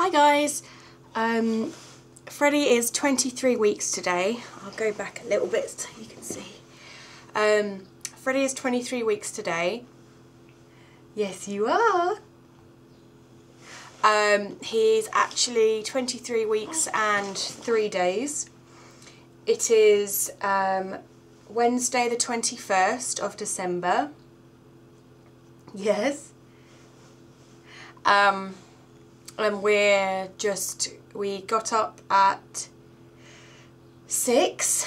Hi guys, Freddie is 23 weeks today. I'll go back a little bit so you can see. Freddie is 23 weeks today. Yes you are. He's actually 23 weeks and 3 days. It is Wednesday the 21st of December. Yes. And we got up at 6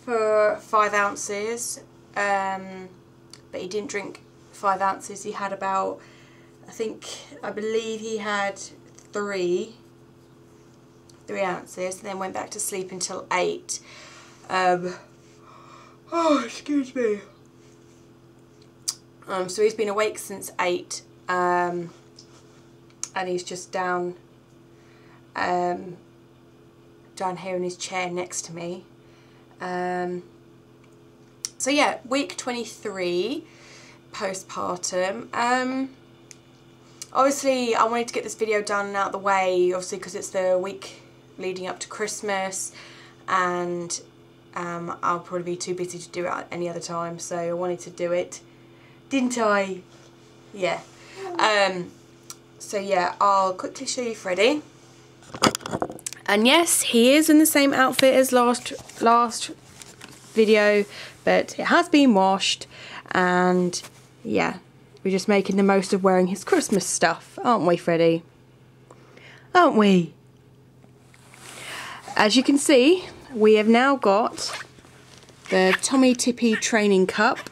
for 5 ounces, but he didn't drink 5 ounces. He had about, I believe he had 3 ounces, and then went back to sleep until 8. Oh, excuse me. So he's been awake since 8. And he's just down here in his chair next to me. So yeah, week 23 postpartum. Obviously I wanted to get this video done and out of the way, obviously because it's the week leading up to Christmas, and I'll probably be too busy to do it at any other time, so I wanted to do it, didn't I? Yeah. So yeah, I'll quickly show you Freddie. And yes, he is in the same outfit as last video, but it has been washed, and yeah, we're just making the most of wearing his Christmas stuff, aren't we, Freddie? Aren't we? As you can see, we have now got the Tommy Tippy training cup,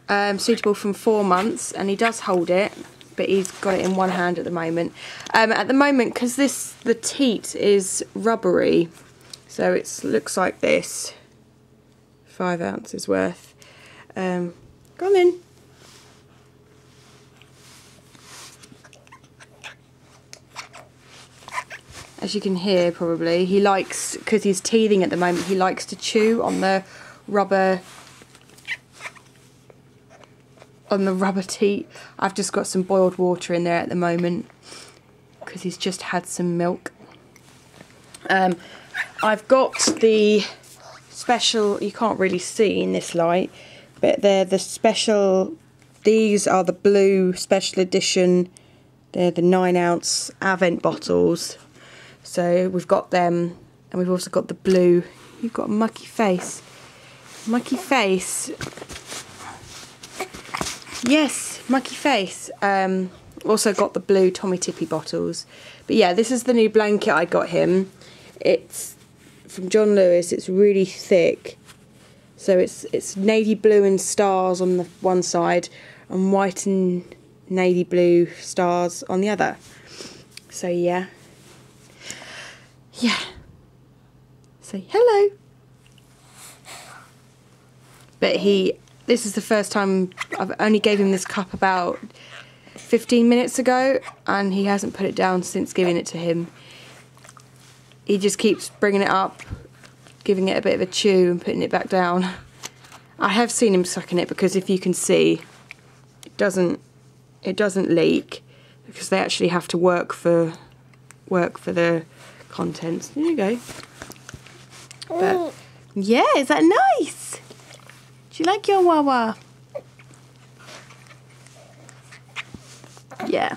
suitable from 4 months, and he does hold it, but he's got it in one hand at the moment. At the moment, because the teat is rubbery, so it looks like this. 5 ounces worth. Go on then. As you can hear, probably, he likes, because he's teething at the moment, he likes to chew on the rubber teat. I've just got some boiled water in there at the moment because he's just had some milk. I've got the special, you can't really see in this light, but they're the special, these are the blue special edition, they're the 9 ounce Avent bottles. So we've got them, and we've also got the blue. You've got a mucky face. Mucky face. Yes, mucky face. Also got the blue Tommy Tippy bottles. But yeah, this is the new blanket I got him. It's from John Lewis. It's really thick. So it's navy blue and stars on the one side, and white and navy blue stars on the other. So yeah. Yeah. Say hello. But this is the first time, I've only gave him this cup about 15 minutes ago, and he hasn't put it down since giving it to him. He just keeps bringing it up, giving it a bit of a chew and putting it back down. I have seen him sucking it, because if you can see, it doesn't leak, because they actually have to work for the contents. There you go. But yeah, is that nice? Do you like your Wawa? Yeah.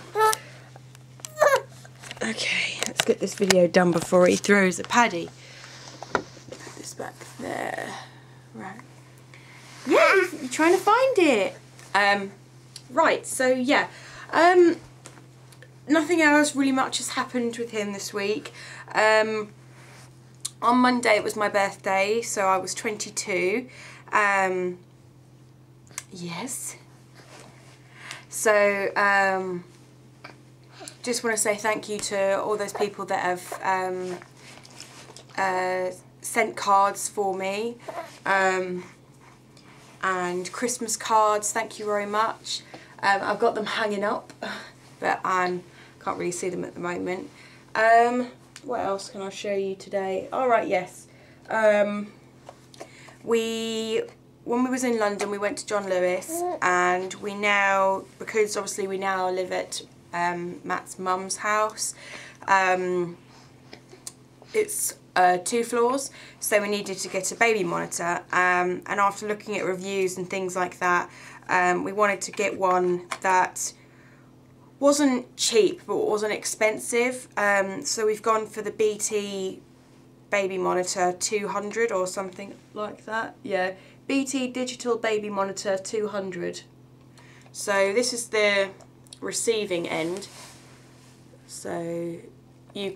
Okay, let's get this video done before he throws a paddy. Put this back there. Right. Yeah, you're trying to find it. Right, so yeah. Nothing else really much has happened with him this week. On Monday it was my birthday, so I was 22. Yes. So, just want to say thank you to all those people that have sent cards for me, and Christmas cards. Thank you very much. I've got them hanging up, but can't really see them at the moment. What else can I show you today? All right, yes. When we was in London, we went to John Lewis, and we now, because obviously we now live at Matt's mum's house. It's 2 floors, so we needed to get a baby monitor, and after looking at reviews and things like that, we wanted to get one that wasn't cheap but wasn't expensive, so we've gone for the BT baby monitor 200 or something like that. Yeah, BT digital baby monitor 200. So this is the receiving end, so you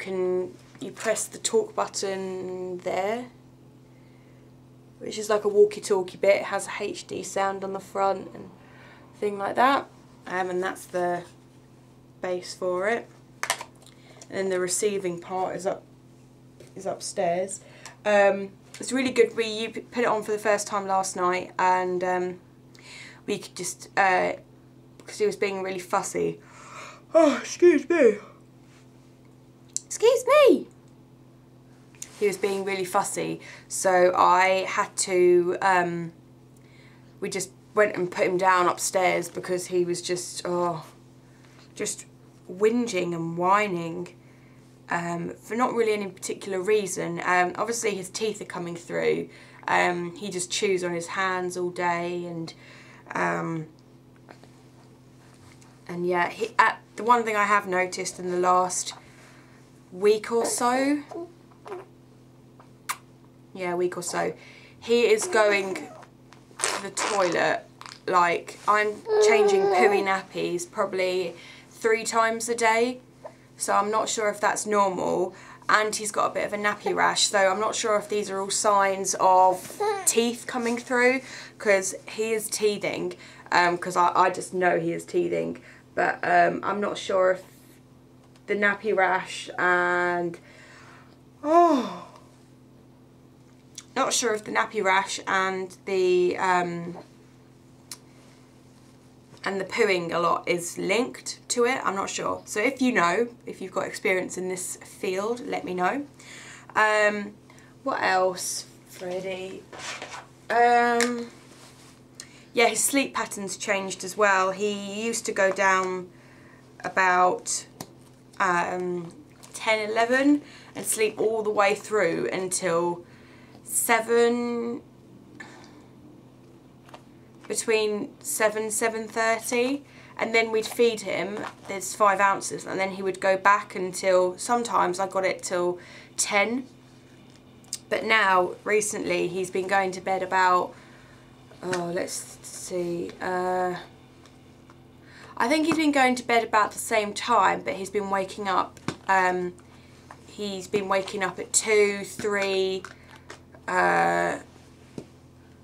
press the talk button there, which is like a walkie-talkie bit. It has a HD sound on the front and thing like that, and that's the base for it. And then the receiving part is upstairs. It's really good. We put it on for the first time last night, and we could just because he was being really fussy. Oh, excuse me. Excuse me. He was being really fussy, so I had to, we just went and put him down upstairs because he was just whinging and whining for not really any particular reason. Obviously his teeth are coming through. He just chews on his hands all day, and yeah, the one thing I have noticed in the last week or so, he is going to the toilet, like, I'm changing pooey nappies probably 3 times a day, so I'm not sure if that's normal, and he's got a bit of a nappy rash, so I'm not sure if these are all signs of teeth coming through, because he is teething, because I just know he is teething, but I'm not sure if the nappy rash and not sure if the nappy rash and the pooing a lot is linked to it. I'm not sure. So if you know, if you've got experience in this field, let me know. What else, Freddie? Yeah, his sleep pattern's changed as well. He used to go down about 10, 11 and sleep all the way through until 7, between 7:30, and then we'd feed him. There's 5 ounces, and then he would go back until, sometimes I got it till 10. But now, recently, he's been going to bed about, let's see, I think he's been going to bed about the same time, but he's been waking up, at 2, 3, and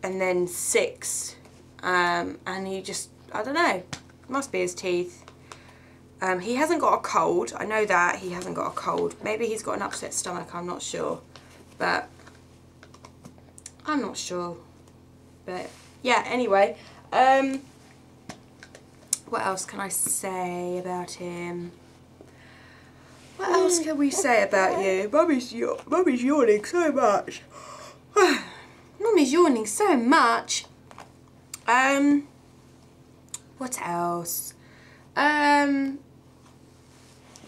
then 6, and he just, I don't know, it must be his teeth. He hasn't got a cold, I know that, he hasn't got a cold. Maybe he's got an upset stomach, I'm not sure, but I'm not sure. But yeah, anyway, what else can I say about him? What else can we say about you? Mummy's yawning so much. Mummy's yawning so much. What else?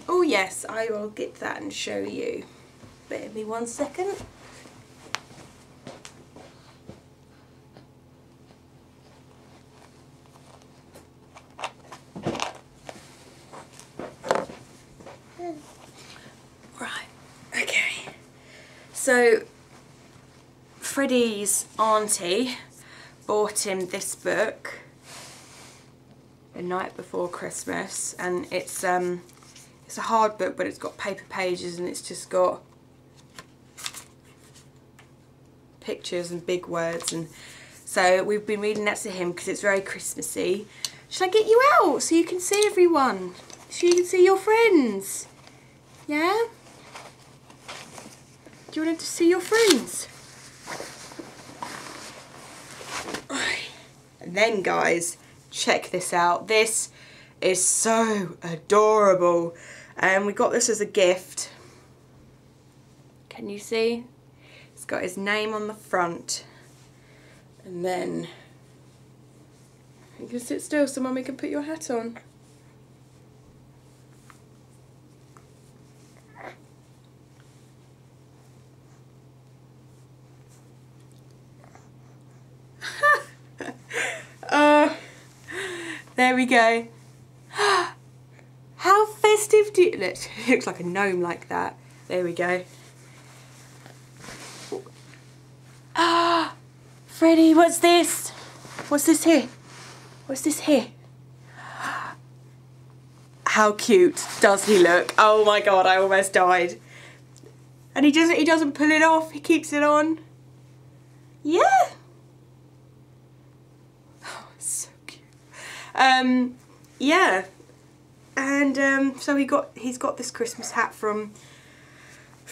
Oh yes, I will get that and show you. Bear me 1 second. Right, okay. So, Freddie's auntie bought him this book the night before Christmas, and it's a hard book, but it's got paper pages, and it's just got pictures and big words, and so we've been reading that to him because it's very Christmassy. Should I get you out so you can see everyone? So you can see your friends? Yeah? Do you want to see your friends? And then guys, check this out. This is so adorable. And we got this as a gift. Can you see? It's got his name on the front. And then you can sit still so Mummy can put your hat on. There we go. How festive do you... It looks like a gnome like that. There we go. Ah, Freddie, what's this? What's this here? What's this here? How cute does he look? Oh my god, I almost died. And he doesn't pull it off, he keeps it on. Yeah. Oh, so cute. Yeah. And so he's got this Christmas hat from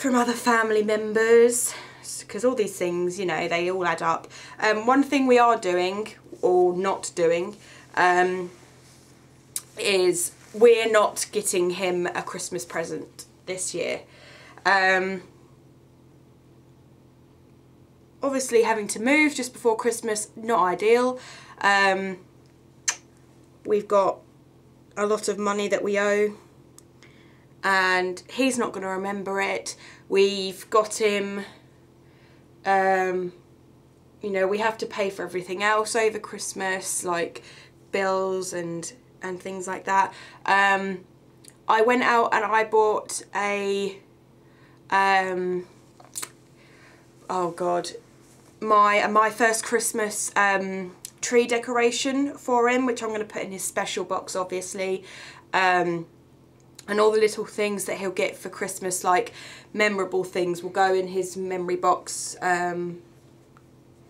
other family members, because all these things, you know, they all add up. One thing we are doing, or not doing, is we're not getting him a Christmas present this year. Obviously having to move just before Christmas, not ideal. We've got a lot of money that we owe and he's not going to remember it. We've got him, you know, we have to pay for everything else over Christmas, like bills and things like that. I went out and I bought a, oh god, my first Christmas tree decoration for him, which I'm going to put in his special box, obviously, and all the little things that he'll get for Christmas, like memorable things, will go in his memory box,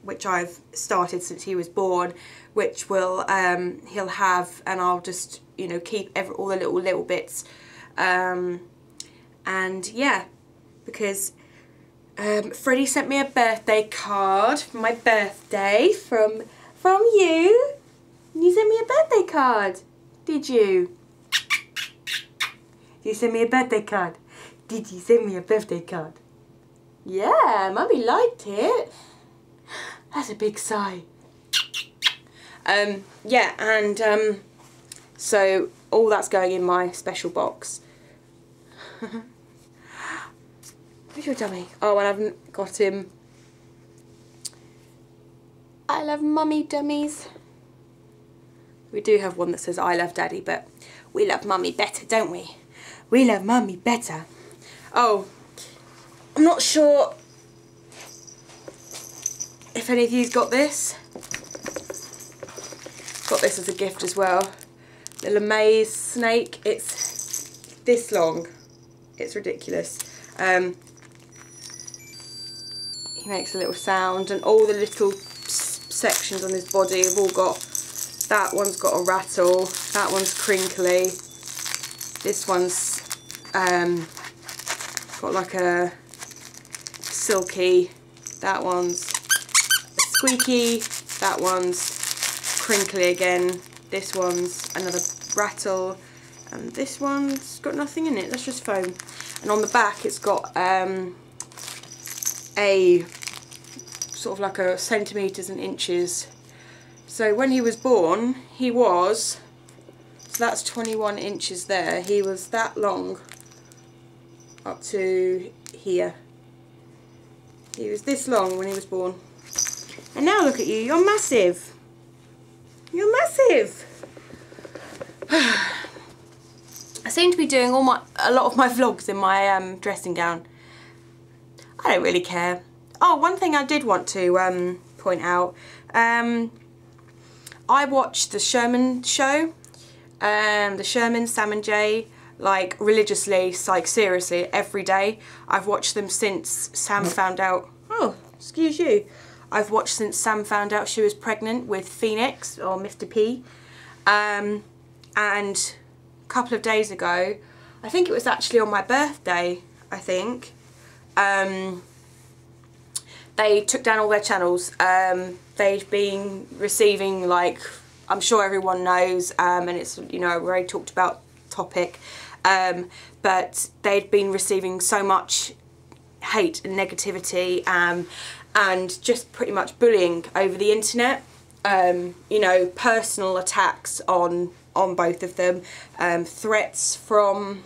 which I've started since he was born, which will he'll have, and I'll just, you know, keep all the little bits, and yeah, because Freddie sent me a birthday card for my birthday from you. You sent me a birthday card, did you? Did you send me a birthday card? Did you send me a birthday card? Yeah, Mummy liked it. That's a big sigh. Yeah, and so all that's going in my special box. Where's your dummy? Oh, and I haven't got him. I love mummy dummies. We do have one that says I love daddy, but we love mummy better, don't we? We love mummy better. Oh, I'm not sure if any of you's got this. Got this as a gift as well. Little maze snake. It's this long. It's ridiculous. He makes a little sound, and all the little sections on his body have all got, that one's got a rattle, that one's crinkly, this one's got like a silky, that one's squeaky, that one's crinkly again, this one's another rattle, and this one's got nothing in it, that's just foam. And on the back it's got a sort of like a centimetres and inches. So when he was born, he was, so that's 21 inches there, he was that long up to here. He was this long when he was born. And now look at you, you're massive. You're massive. I seem to be doing a lot of my vlogs in my dressing gown. I don't really care. Oh, one thing I did want to point out. I watched the Sherman show, the Sherman, Sam and Jay, like religiously, like seriously, every day. I've watched them since Sam found out. Oh, excuse you. I've watched since Sam found out she was pregnant with Phoenix, or Mr. P. And a couple of days ago, I think it was actually on my birthday, I think, they took down all their channels. They've been receiving, like, I'm sure everyone knows, and it's, you know, a very talked about topic, but they'd been receiving so much hate and negativity, and just pretty much bullying over the internet, you know, personal attacks on both of them, threats from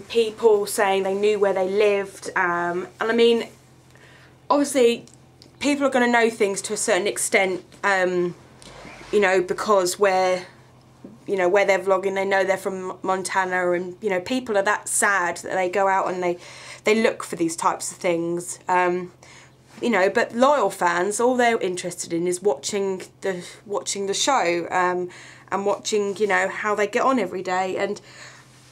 people saying they knew where they lived, and I mean, obviously people are going to know things to a certain extent, you know, because where they're vlogging, they know they're from Montana, and, you know, people are that sad that they go out and they look for these types of things. You know, but loyal fans, all they're interested in is watching the show, and watching, you know, how they get on every day. And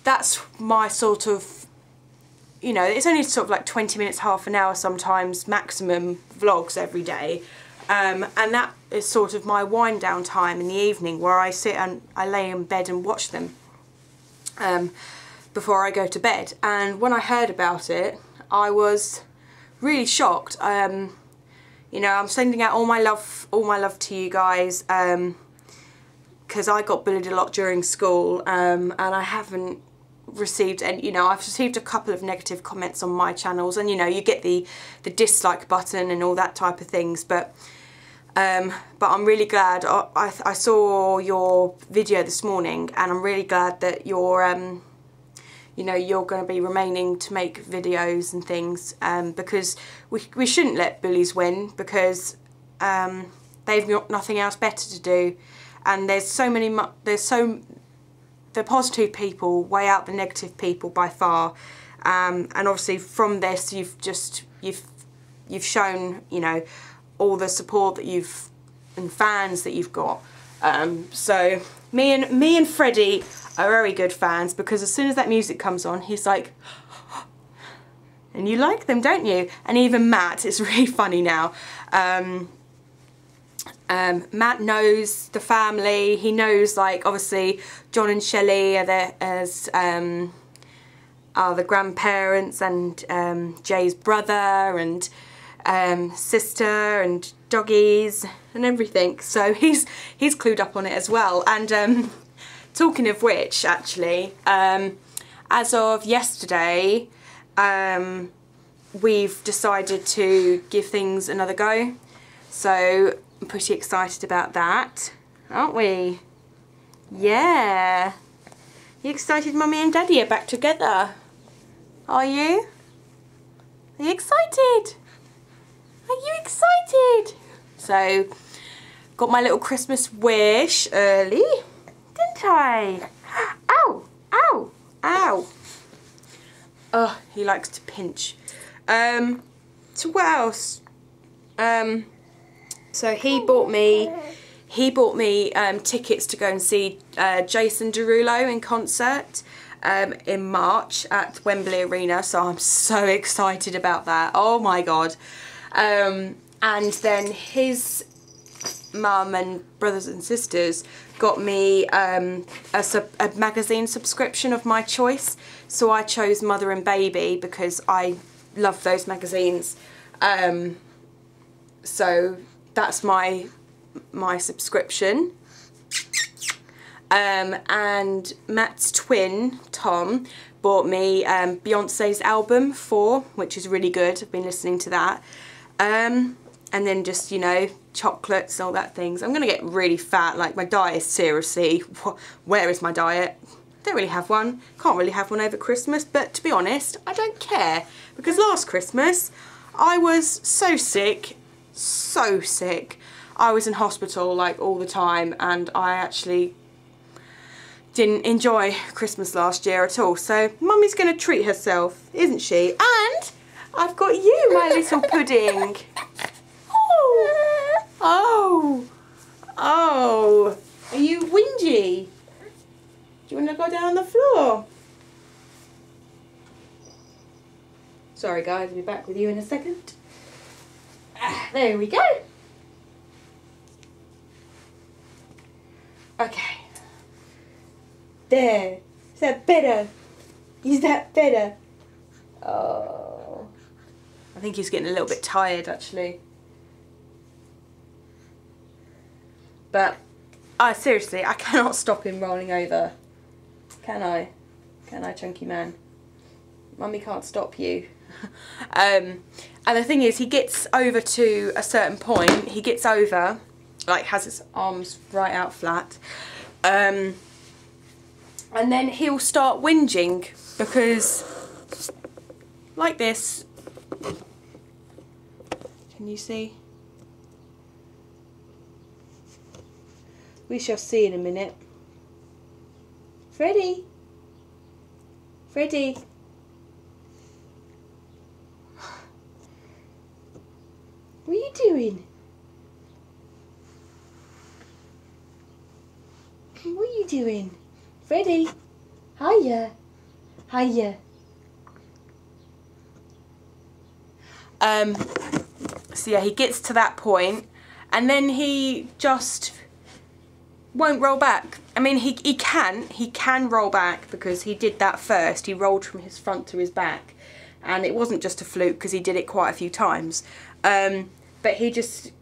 that's my sort of, you know, it's only sort of like 20 minutes, half an hour sometimes maximum vlogs every day. And that is sort of my wind down time in the evening, where I sit and I lay in bed and watch them before I go to bed. And when I heard about it, I was really shocked. You know, I'm sending out all my love to you guys, because I got bullied a lot during school, and I haven't received any, you know, I've received a couple of negative comments on my channels, and, you know, you get the dislike button and all that type of things, but I'm really glad. I saw your video this morning, and I'm really glad that you're you know, you're going to be remaining to make videos and things, because we shouldn't let bullies win, because they've got nothing else better to do, and there's so many, the positive people weigh out the negative people by far, and obviously from this you've shown, you know, all the support that and fans that you've got. So me and Freddie are very good fans, because as soon as that music comes on, he's like, and you like them, don't you? And even Matt, it's really funny now. Matt knows the family. He knows, like, obviously John and Shelley are there as are the grandparents, and Jay's brother and sister and doggies and everything. So he's clued up on it as well. And talking of which, actually, as of yesterday, we've decided to give things another go. So I'm pretty excited about that, aren't we? Yeah. You excited? Mummy and Daddy are back together. Are you? Are you excited? Are you excited? So, got my little Christmas wish early, didn't I? Ow! Ow! Ow! Oh, he likes to pinch. So what else? So he bought me tickets to go and see Jason Derulo in concert in March at Wembley Arena. So I'm so excited about that. Oh my god. And then his mum and brothers and sisters got me a magazine subscription of my choice. So I chose Mother and Baby because I love those magazines. So that's my subscription. And Matt's twin, Tom, bought me Beyonce's album 4, which is really good. I've been listening to that. And then just, you know, chocolates and all that things. I'm going to get really fat. Like, my diet, seriously, where is my diet? Don't really have one. Can't really have one over Christmas, but to be honest, I don't care. Because last Christmas, I was so sick. So sick. I was in hospital, like, all the time, and I actually didn't enjoy Christmas last year at all. So Mummy's going to treat herself, isn't she? And I've got you, my little pudding. Oh, oh, oh. Are you whingy? Do you want to go down on the floor? Sorry guys, I'll be back with you in a second. There we go. Okay. There. Is that better? Is that better? Oh. I think he's getting a little bit tired, actually. But, seriously, I cannot stop him rolling over. Can I? Can I, chunky man? Mummy can't stop you. And the thing is, he gets over to a certain point. He gets over, like, has his arms right out flat. And then he'll start whinging because, like this. Can you see? We shall see in a minute. Freddie? Freddie? What are you doing? What are you doing? Freddie? Hiya. Hiya. So yeah, he gets to that point and then he just won't roll back. I mean, he can roll back because he did that first. He rolled from his front to his back, and it wasn't just a fluke because he did it quite a few times. But he just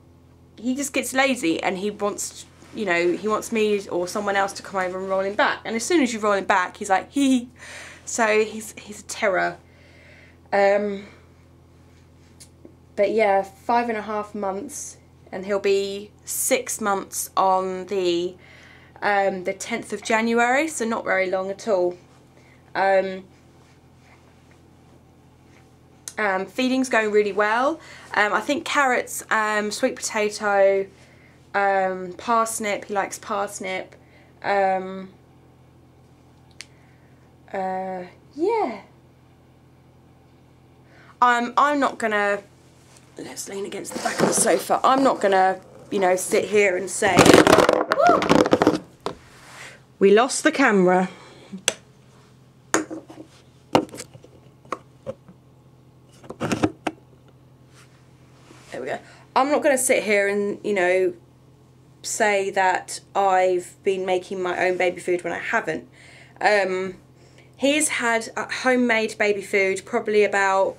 gets lazy, and he wants, you know, he wants me or someone else to come over and roll him back. And as soon as you roll him back, he's like, hee hee. So he's a terror. But yeah, 5.5 months, and he'll be 6 months on the 10th of January, so not very long at all. Feeding's going really well. I think carrots, sweet potato, parsnip, he likes parsnip. Yeah. I'm not gonna, let's lean against the back of the sofa. I'm not gonna, you know, sit here and say, woo! We lost the camera. There we go. I'm not gonna sit here and, you know, say that I've been making my own baby food when I haven't. He's had homemade baby food probably about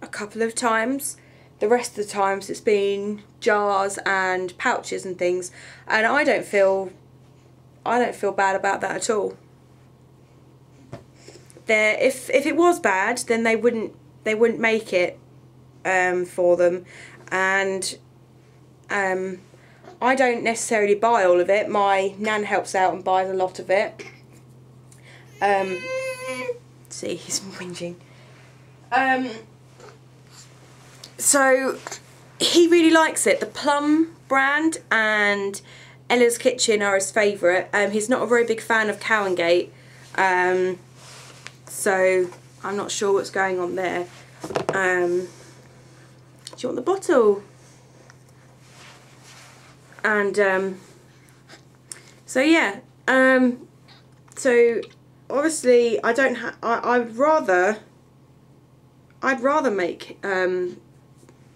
a couple of times. The rest of the times it's been jars and pouches and things, and I don't feel bad about that at all. If it was bad, then they wouldn't make it for them, and I don't necessarily buy all of it. My nan helps out and buys a lot of it. See, he's whinging. So he really likes it. The Plum brand and Ella's Kitchen are his favourite. He's not a very big fan of Cow and Gate, so I'm not sure what's going on there. Do you want the bottle? And so yeah, so obviously I don't have. I'd rather make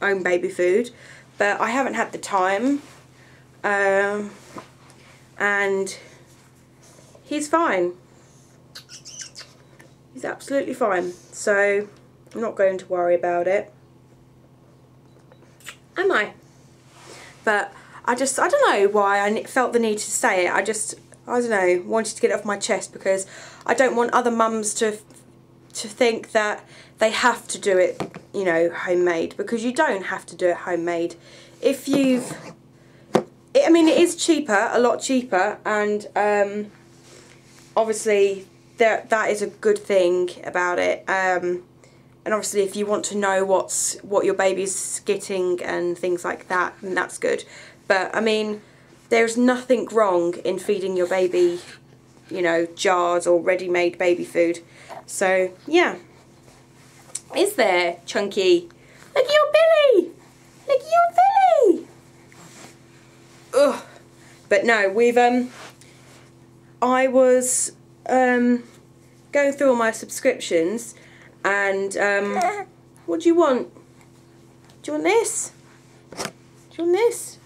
own baby food, but I haven't had the time, and he's fine. He's absolutely fine, so I'm not going to worry about it, am I? But I don't know why I felt the need to say it. I don't know, wanted to get it off my chest, because I don't want other mums to think that they have to do it, you know, homemade, because you don't have to do it homemade. If you've, I mean, it is cheaper, a lot cheaper, and obviously that is a good thing about it. And obviously if you want to know what your baby's getting and things like that, then that's good. But I mean, there's nothing wrong in feeding your baby, you know, jars or ready-made baby food. So yeah. Is there, Chunky? Look at your belly! Look at your belly! Ugh. But no, we've I was going through all my subscriptions, and what do you want? Do you want this? Do you want this?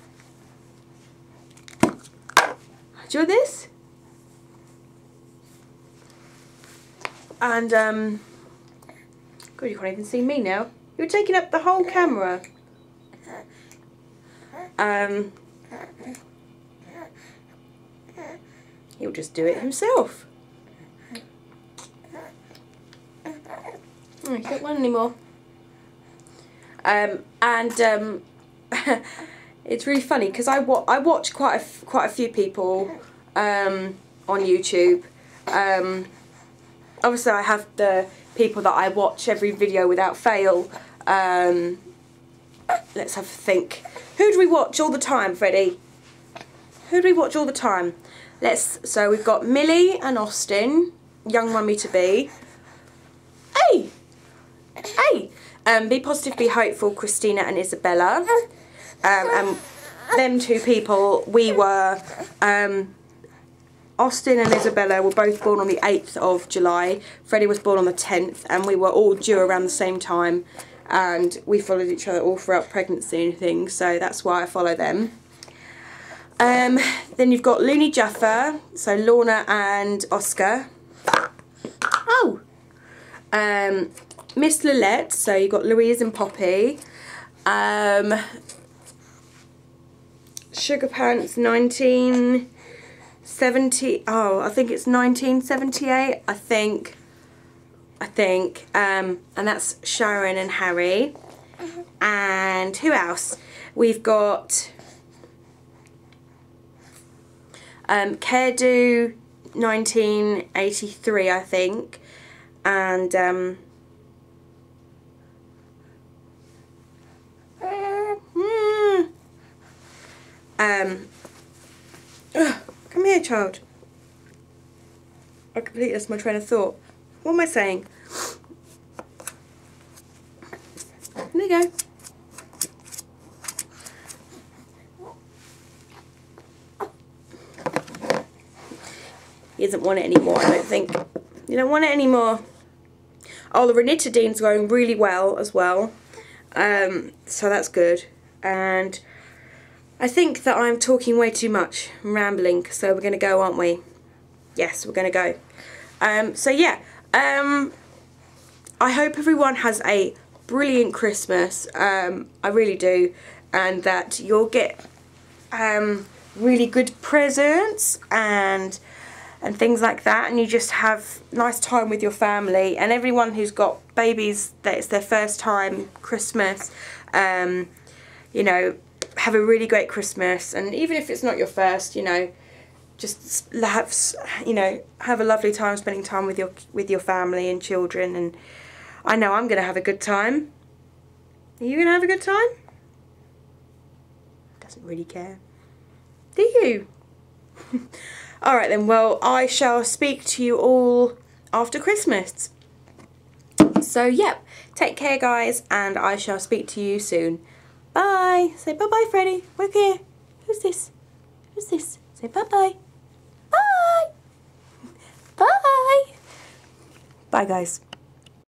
Do you want this? And God, you can't even see me now. You're taking up the whole camera. He'll just do it himself. Oh, you don't want any more. It's really funny because I watch quite a few people on YouTube. Obviously I have the people that I watch every video without fail, let's have a think. Who do we watch all the time, Freddie? Who do we watch all the time? So we've got Millie and Austin, young mummy to be. Hey! Hey! Be Positive, Be Hopeful, Christina and Isabella. And them two people, we were, Austin and Isabella were both born on the 8th of July. Freddie was born on the 10th, and we were all due around the same time. And we followed each other all throughout pregnancy and things, so that's why I follow them. Then you've got Looney Jaffa, so Lorna and Oscar. Oh! Miss Lillette, so you've got Louise and Poppy. Sugar Pants 1970, oh, I think it's 1978, I think. And that's Sharon and Harry. And who else? We've got Care-Do 1983, I think. And come here, child. I completely lost my train of thought. What am I saying? There you go. He doesn't want it anymore, I don't think. You don't want it anymore. Oh, the ranitidine's going really well as well. So that's good. And I think that I'm talking way too much. I'm rambling. So we're going to go, aren't we? Yes, we're going to go. So yeah. I hope everyone has a brilliant Christmas. I really do. And that you'll get really good presents and things like that, and you just have nice time with your family. And everyone who's got babies that it's their first time Christmas, you know, have a really great Christmas. And even if it's not your first, you know, just have, you know, have a lovely time spending time with your family and children. And I know I'm gonna have a good time. Are you gonna have a good time? Doesn't really care, do you? Alright then, well, I shall speak to you all after Christmas. So, yep, take care, guys, and I shall speak to you soon. Bye. Say bye-bye, Freddie. Look here. Who's this? Who's this? Say bye-bye. Bye. Bye. Bye, guys.